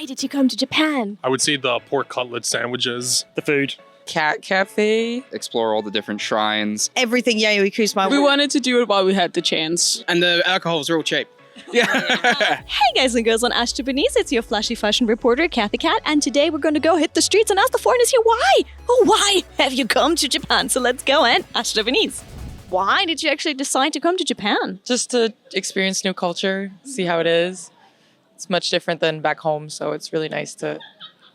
did you come to Japan? I would say the pork cutlet sandwiches. The food. Cat cafe. Explore all the different shrines. Everything Yayoi Kusama. We wanted to do it while we had the chance. And the alcohol was real cheap. Yeah. Hey guys and girls on Ash Japanese, it's your flashy fashion reporter CathyCat, and today we're going to go hit the streets and ask the foreigners here why? Oh, why have you come to Japan? So let's go and Ash Japanese. Why did you actually decide to come to Japan? Just to experience new culture, see how it is. It's much different than back home, so it's really nice to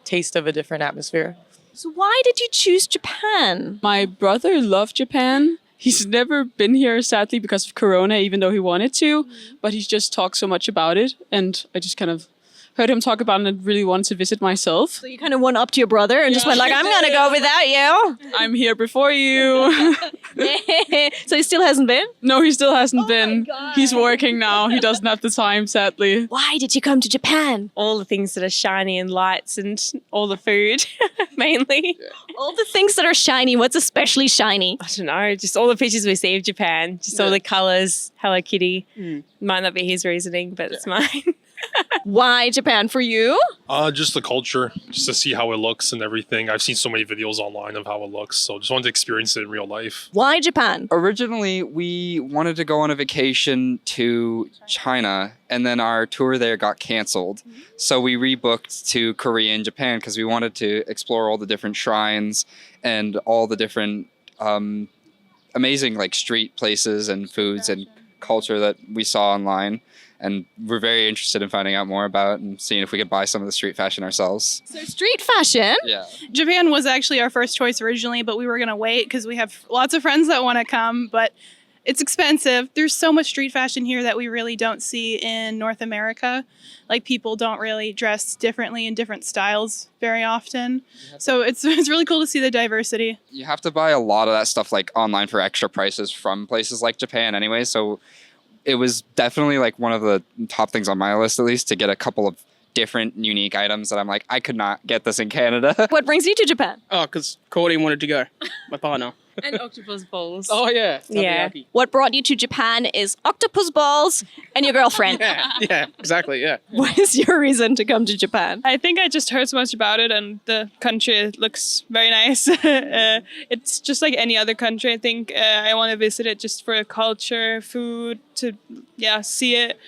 taste of a different atmosphere. So why did you choose Japan? My brother loved Japan. He's never been here, sadly, because of Corona, even though he wanted to. But he's just talked so much about it. And I just kind of heard him talk about it and really wanted to visit myself. So you kind of went up to your brother and just went like, I'm going to go without you. I'm here before you. So he still hasn't been? No, he still hasn't been. God. He's working now. He doesn't have the time, sadly. Why did you come to Japan? All the things that are shiny and lights and all the food, mainly. All the things that are shiny. What's especially shiny? I don't know, just all the pictures we see of Japan, just all the colours, Hello Kitty. Might not be his reasoning, but it's mine. Why Japan for you? Just the culture, just to see how it looks and everything. I've seen so many videos online of how it looks, so just wanted to experience it in real life. Why Japan? Originally, we wanted to go on a vacation to China, and then our tour there got canceled. So we rebooked to Korea and Japan because we wanted to explore all the different shrines and all the different amazing like street places and foods and culture that we saw online. And we're very interested in finding out more about and seeing if we could buy some of the street fashion ourselves. So street fashion? Yeah. Japan was actually our first choice originally, but we were going to wait because we have lots of friends that want to come, but it's expensive. There's so much street fashion here that we really don't see in North America. Like people don't really dress differently in different styles very often. So it's really cool to see the diversity. You have to buy a lot of that stuff like online for extra prices from places like Japan anyway, so it was definitely like one of the top things on my list, at least, to get a couple of different unique items that I'm like, I could not get this in Canada. What brings you to Japan? Oh, because Courtney wanted to go. My partner. And octopus bowls. Oh, yeah. Yeah. What brought you to Japan is octopus balls and your girlfriend. Yeah, exactly, yeah. What is your reason to come to Japan? I think I just heard so much about it, and the country looks very nice. It's just like any other country. I think I want to visit it just for culture, food, to see it.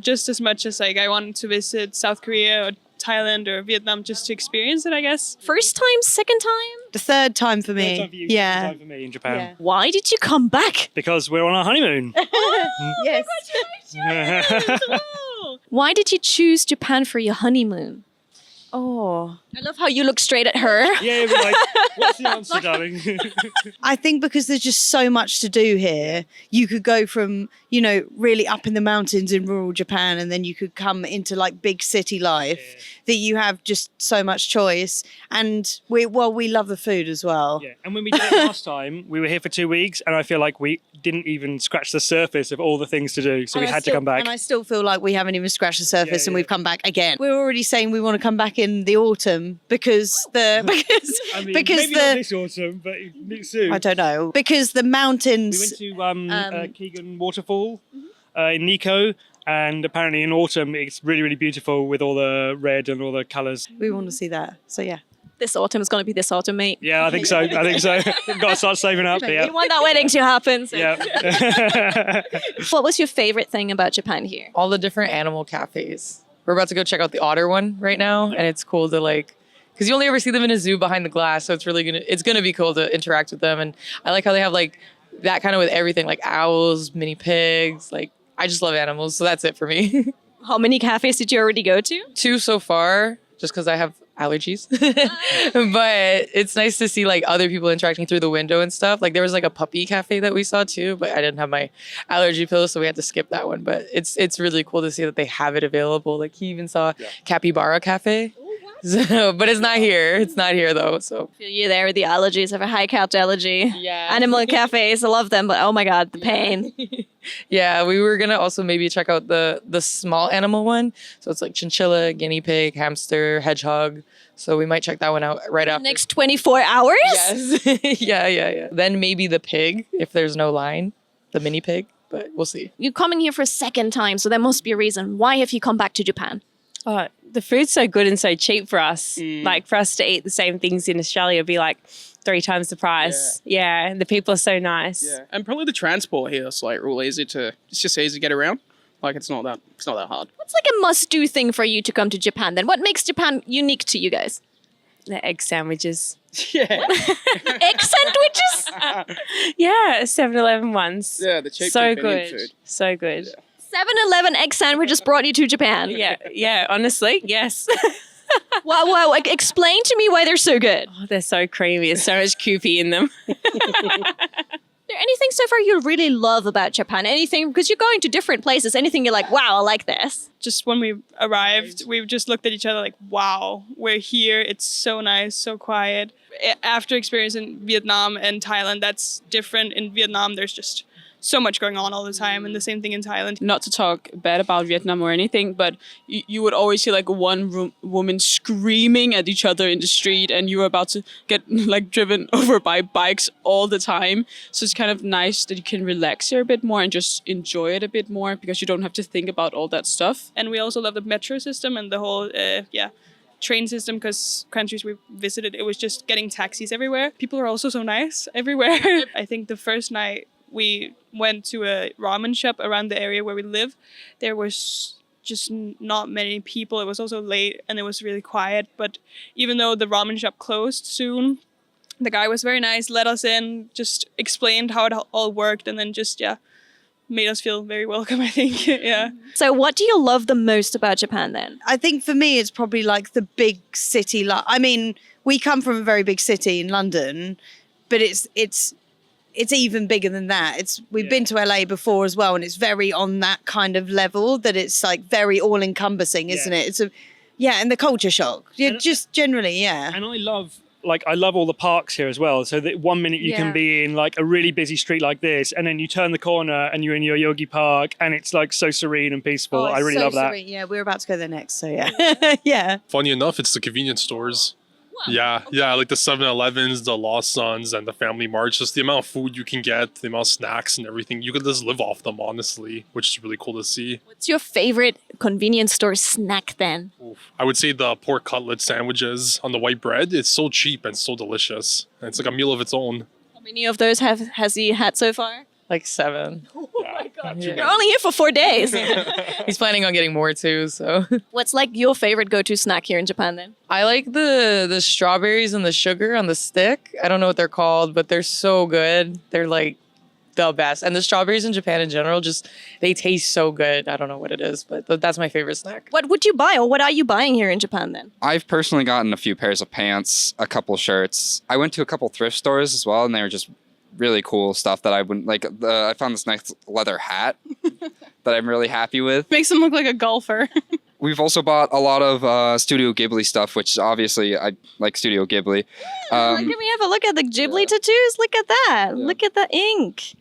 Just as much as like I wanted to visit South Korea or Thailand or Vietnam just to experience it, I guess. First time, second time? The third time for me. Third time for you, Yeah. second time for me in Japan. Yeah. Why did you come back? Because we're on our honeymoon. Yes. Why did you choose Japan for your honeymoon? Oh, I love how you look straight at her. Yeah, we're like, what's the answer, darling? I think because there's just so much to do here, you could go from, really up in the mountains in rural Japan, and then you could come into like big city life that you have just so much choice. And we love the food as well. Yeah, and when we did it last time, we were here for 2 weeks, and I feel like we didn't even scratch the surface of all the things to do, so we had to come back. And I still feel like we haven't even scratched the surface, and Yeah. we've come back again. We're already saying we want to come back in the autumn because I mean, maybe not this autumn, but soon. I don't know, because the mountains. We went to Keegan Waterfall in Nikko, and apparently in autumn it's really, really beautiful with all the red and all the colours. We want to see that. So yeah. This autumn is going to be this autumn, mate. Yeah, I think so. We've got to start saving up. Yeah. You want that wedding to happen. So. Yeah. What was your favorite thing about Japan here? All the different animal cafes. We're about to go check out the otter one right now, and it's cool to because you only ever see them in a zoo behind the glass, so it's gonna be cool to interact with them. And I like how they have like that kind of with everything, like owls, mini pigs. Like I just love animals, so that's it for me. How many cafes did you already go to? 2 so far, just because I have allergies. But it's nice to see like other people interacting through the window and stuff. Like there was like a puppy cafe that we saw too, but I didn't have my allergy pills, so we had to skip that one. But it's really cool to see that they have it available. Like he even saw Capybara Cafe. So, but it's not here. It's not here though. So Feel you there with the allergies. I have a high couch allergy. yeah. Animal cafes, I love them, but oh my god, the pain. Yeah, we were gonna also maybe check out the small animal one. So it's like chinchilla, guinea pig, hamster, hedgehog. So we might check that one out right after. Next 24 hours? Yes. Yeah. Then maybe the pig, if there's no line, the mini pig. But we'll see. You're coming here for a second time, so there must be a reason. Why have you come back to Japan? Oh, the food's so good and so cheap for us. Like for us to eat the same things in Australia would be like 3 times the price. Yeah, and the people are so nice. Yeah, and probably the transport here is like real easy to. It's just easy to get around. Like it's not that hard. What's like a must-do thing for you to come to Japan then? What makes Japan unique to you guys? The egg sandwiches. Yeah, Egg sandwiches? Yeah, 7-Eleven ones. yeah, the cheap So convenient good. food. So good. 7-Eleven egg sandwiches brought you to Japan. Yeah, honestly, yes. Wow, like, explain to me why they're so good. Oh, they're so creamy. There's so much Kewpie in them. Is there anything so far you really love about Japan? Anything, because you're going to different places, anything you're like, wow, I like this? Just when we arrived, we just looked at each other like, wow, we're here. It's so nice, so quiet. After experiencing Vietnam and Thailand, that's different. In Vietnam, there's just so much going on all the time, and the same thing in Thailand. Not to talk bad about Vietnam or anything, but you would always hear like one woman screaming at each other in the street, and you were about to get like driven over by bikes all the time. So it's kind of nice that you can relax here a bit more and just enjoy it a bit more because you don't have to think about all that stuff. And we also love the metro system and the whole, train system, because countries we visited, it was just getting taxis everywhere. People are also so nice everywhere. I think the first night we went to a ramen shop around the area where we live. There was just not many people. It was also late and it was really quiet. But even though the ramen shop closed soon, the guy was very nice, let us in, just explained how it all worked, and then just, made us feel very welcome, I think. Yeah. So what do you love the most about Japan then? I think for me, it's probably like the big city. I mean, we come from a very big city in London, but it's even bigger than that. We've been to LA before as well, and it's very on that kind of level that it's like very all encompassing, isn't it? And the culture shock. Just generally, And I love all the parks here as well. So that 1 minute you can be in like a really busy street like this, and then you turn the corner and you're in your Yogi Park, and it's like so serene and peaceful. I really love that. Serene. Yeah, we're about to go there next, so yeah. Yeah. Funny enough, it's the convenience stores. Yeah, like the 7-Elevens, the Lawsons, and the Family Marts. Just the amount of food you can get, the amount of snacks and everything. You could just live off them, honestly, which is really cool to see. What's your favorite convenience store snack then? I would say the pork cutlet sandwiches on the white bread. It's so cheap and so delicious. And it's like a meal of its own. How many of those has he had so far? Like 7. Oh my God. You're only here for 4 days. He's planning on getting more too, so. What's like your favorite go-to snack here in Japan then? I like the strawberries and the sugar on the stick. I don't know what they're called, but they're so good. They're like the best. And the strawberries in Japan in general, they taste so good. I don't know what it is, but that's my favorite snack. What would you buy, or what are you buying here in Japan then? I've personally gotten a few pairs of pants, a couple shirts. I went to a couple thrift stores as well, and they were just really cool stuff that I wouldn't like. I found this nice leather hat that I'm really happy with. Makes him look like a golfer. We've also bought a lot of Studio Ghibli stuff, which obviously I like Studio Ghibli. Can we have a look at the Ghibli tattoos? Look at that. Yeah. Look at the ink.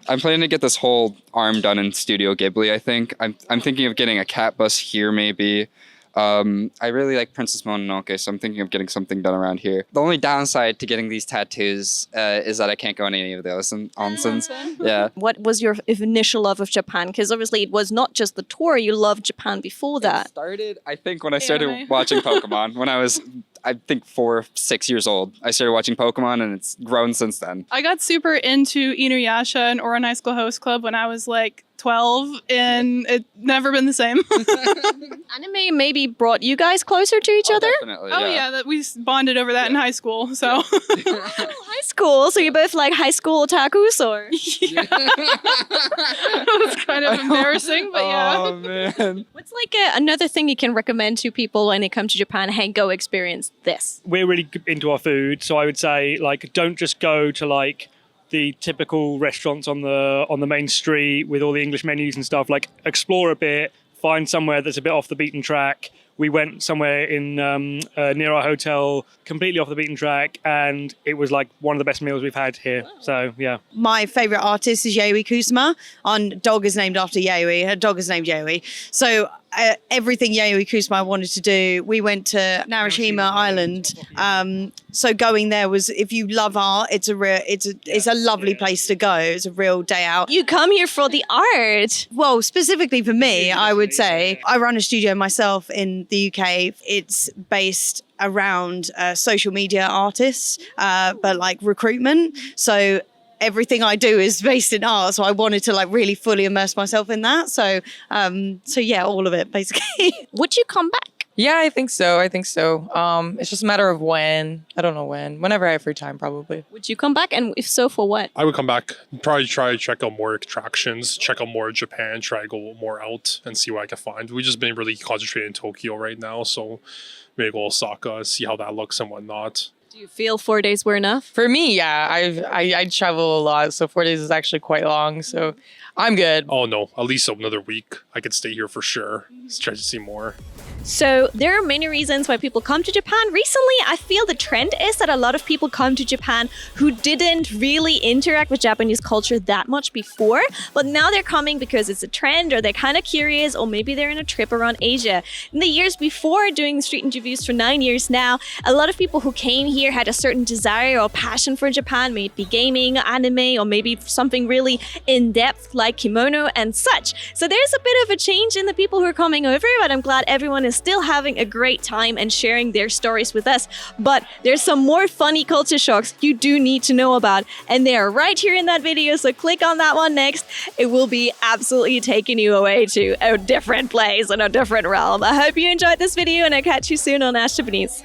I'm planning to get this whole arm done in Studio Ghibli, I think. I'm thinking of getting a cat bus here, maybe. I really like Princess Mononoke, so I'm thinking of getting something done around here. The only downside to getting these tattoos is that I can't go on any of the onsens. Yeah. What was your initial love of Japan? Because obviously it was not just the tour, you loved Japan before that. It started, I think, when I started watching Pokemon, when I was, I think, 4 or 6 years old. I started watching Pokemon, and it's grown since then. I got super into Inuyasha and Oran High School Host Club when I was like 12, and it's never been the same. Anime maybe brought you guys closer to each other? Definitely, That we bonded over that in high school. So high school. So you're both like high school otakus, or? It was kind of embarrassing, but yeah. Oh man. What's like another thing you can recommend to people when they come to Japan? Hey, go experience this. We're really into our food, so I would say like don't just go to like the typical restaurants on the main street with all the English menus and stuff. Like explore a bit, find somewhere that's a bit off the beaten track we went somewhere in near our hotel, completely off the beaten track, and it was like one of the best meals we've had here. So yeah. My favorite artist is Yayoi Kusama. Our dog is named after Yayoi. Her dog is named Yayoi. So everything Yayoi Kusama wanted to do. We went to Narashima Island. So going there was, if you love art, it's a lovely place to go. It's a real day out. You come here for the art. Well, specifically for me, I would say I run a studio myself in the UK. It's based around social media artists, but like recruitment. So everything I do is based in art, so I wanted to like really fully immerse myself in that. So yeah, all of it basically. Would you come back? Yeah, I think so. It's just a matter of when. I don't know when. Whenever I have free time, probably. Would you come back? And if so, for what? I would come back, probably try to check out more attractions, check out more Japan, try to go more out and see what I can find. We've just been really concentrated in Tokyo right now, so maybe go Osaka, see how that looks and whatnot. Do you feel 4 days were enough? For me, yeah. I travel a lot, so 4 days is actually quite long. So I'm good. Oh no, at least another week. I could stay here for sure. Try to see more. So there are many reasons why people come to Japan. Recently, I feel the trend is that a lot of people come to Japan who didn't really interact with Japanese culture that much before, but now they're coming because it's a trend, or they're kind of curious, or maybe they're in a trip around Asia. In the years before doing street interviews for 9 years now, a lot of people who came here had a certain desire or passion for Japan, may it be gaming, anime, or maybe something really in-depth like kimono and such. So there's a bit of a change in the people who are coming over, but I'm glad everyone is still having a great time and sharing their stories with us. But there's some more funny culture shocks you do need to know about, and they are right here in that video, so click on that one next. It will be absolutely taking you away to a different place and a different realm. I hope you enjoyed this video, and I'll catch you soon on Ash Japanese.